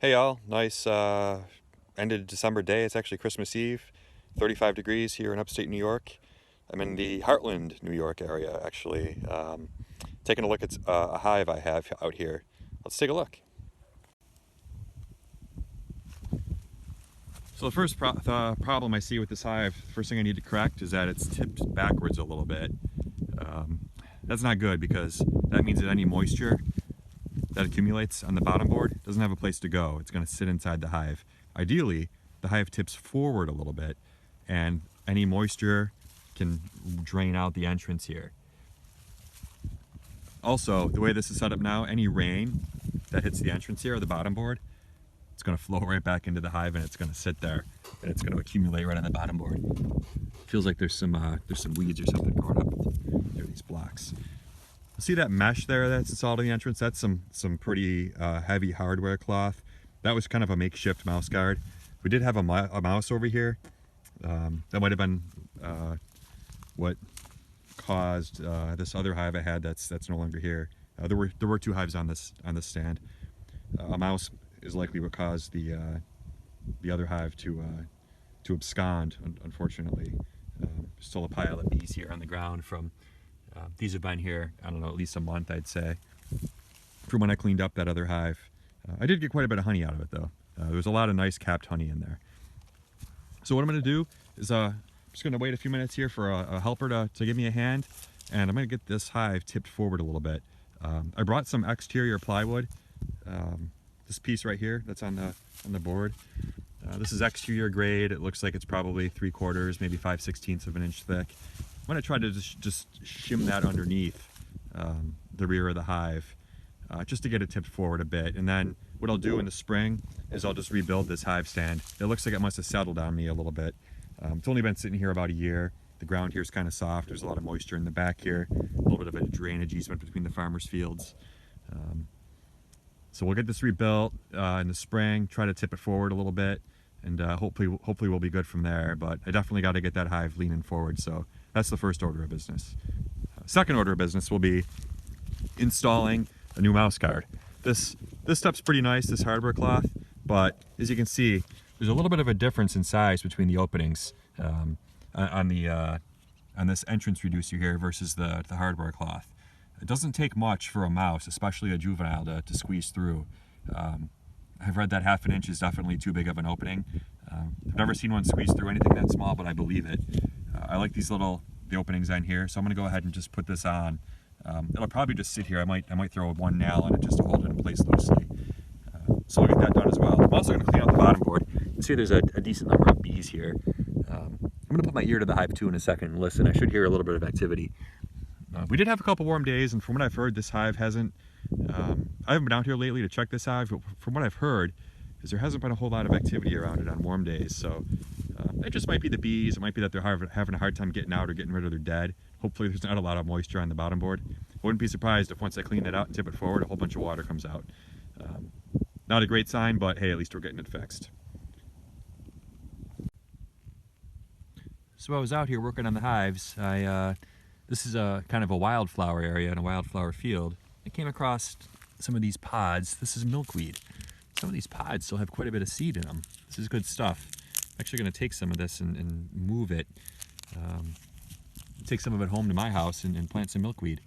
Hey y'all, nice end of December day. It's actually Christmas Eve, 35 degrees here in upstate New York. I'm in the Heartland, New York area actually, taking a look at a hive I have out here. Let's take a look. So the first problem I see with this hive, first thing I need to correct is that it's tipped backwards a little bit. That's not good because that means that any moisture that accumulates on the bottom board doesn't have a place to go. It's going to sit inside the hive. Ideally, the hive tips forward a little bit and any moisture can drain out the entrance here. Also, the way this is set up now, any rain that hits the entrance here or the bottom board, it's going to flow right back into the hive and it's going to sit there and it's going to accumulate right on the bottom board. Feels like there's some weeds or something growing up near these blocks. See that mesh there that's installed in the entrance? That's some pretty heavy hardware cloth. That was kind of a makeshift mouse guard. We did have a mouse over here. That might have been what caused this other hive I had that's no longer here. There were two hives on this stand. A mouse is likely what caused the other hive to abscond. Unfortunately, still a pile of bees here on the ground from. These have been here, I don't know, at least a month, I'd say, from when I cleaned up that other hive. I did get quite a bit of honey out of it, though. There was a lot of nice capped honey in there. So what I'm going to do is I'm just going to wait a few minutes here for a helper to give me a hand, and I'm going to get this hive tipped forward a little bit. I brought some exterior plywood. This piece right here that's on the board. This is exterior grade. It looks like it's probably 3/4, maybe 5/16 of an inch thick. I'm going to try to just shim that underneath the rear of the hive just to get it tipped forward a bit. And then what I'll do in the spring is I'll just rebuild this hive stand. It looks like it must have settled on me a little bit. It's only been sitting here about a year. The ground here is kind of soft. There's a lot of moisture in the back here. A little bit of a drainage easement between the farmers' fields. So we'll get this rebuilt in the spring, try to tip it forward a little bit, and hopefully we'll be good from there. But I definitely got to get that hive leaning forward. So that's the first order of business. Second order of business will be installing a new mouse guard. This stuff's pretty nice, this hardware cloth, but as you can see, there's a little bit of a difference in size between the openings on this entrance reducer here versus the hardware cloth. It doesn't take much for a mouse, especially a juvenile, to squeeze through. I've read that 1/2 inch is definitely too big of an opening. I've never seen one squeeze through anything that small, but I believe it. I like the openings on here, so I'm going to go ahead and just put this on. It'll probably just sit here. I might throw one nail on it just to hold it in place loosely. So I'll get that done as well. I'm also going to clean out the bottom board. You can see there's a decent number of bees here. I'm going to put my ear to the hive too in a second and listen. I should hear a little bit of activity. We did have a couple warm days, and from what I've heard, this hive hasn't. I haven't been out here lately to check this hive, but from what I've heard, is there hasn't been a whole lot of activity around it on warm days. So it just might be the bees. It might be that they're having a hard time getting out or getting rid of their dead. Hopefully there's not a lot of moisture on the bottom board. I wouldn't be surprised if once I clean it out and tip it forward, a whole bunch of water comes out. Not a great sign, but hey, at least we're getting it fixed. So I was out here working on the hives. This is a kind of a wildflower area and a wildflower field. I came across some of these pods. This is milkweed. Some of these pods still have quite a bit of seed in them. This is good stuff. I'm actually going to take some of this and move it. Take some of it home to my house and plant some milkweed.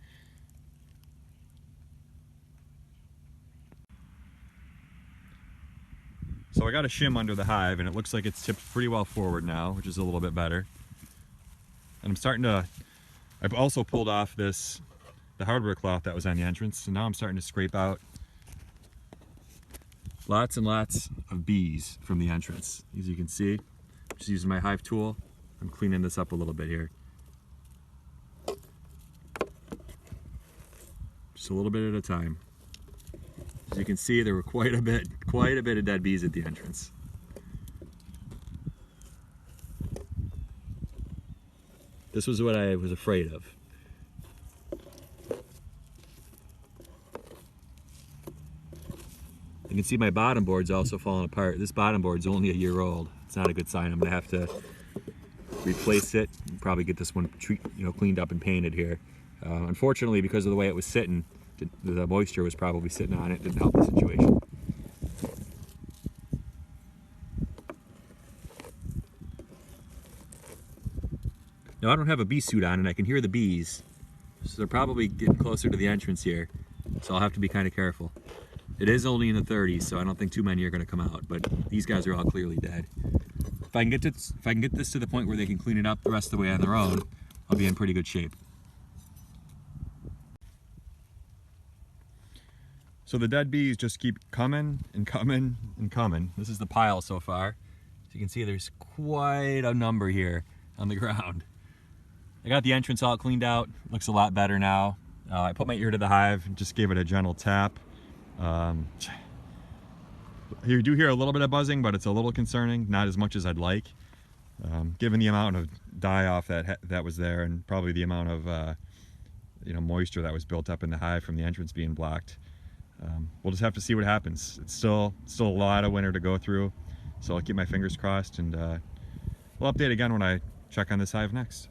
So I got a shim under the hive and it looks like it's tipped pretty well forward now, which is a little bit better. And I've also pulled off the hardware cloth that was on the entrance, and now I'm starting to scrape out lots and lots of bees from the entrance. As you can see, just using my hive tool, I'm cleaning this up a little bit here. Just a little bit at a time. As you can see, there were quite a bit of dead bees at the entrance. This was what I was afraid of. You can see my bottom board's also falling apart. This bottom board's only a year old. It's not a good sign. I'm gonna have to replace it and probably get this one cleaned up and painted here. Unfortunately, because of the way it was sitting, the moisture was probably sitting on it, didn't help the situation. Now I don't have a bee suit on and I can hear the bees. So they're probably getting closer to the entrance here. So I'll have to be kind of careful. It is only in the 30s, so I don't think too many are going to come out, but these guys are all clearly dead. If I can get this to the point where they can clean it up the rest of the way on their own, I'll be in pretty good shape. So the dead bees just keep coming and coming and coming. This is the pile so far. So you can see there's quite a number here on the ground. I got the entrance all cleaned out. Looks a lot better now. I put my ear to the hive and just gave it a gentle tap. You do hear a little bit of buzzing, but it's a little concerning, not as much as I'd like. Given the amount of die-off that was there and probably the amount of moisture that was built up in the hive from the entrance being blocked. We'll just have to see what happens. It's still a lot of winter to go through, so I'll keep my fingers crossed, and we'll update again when I check on this hive next.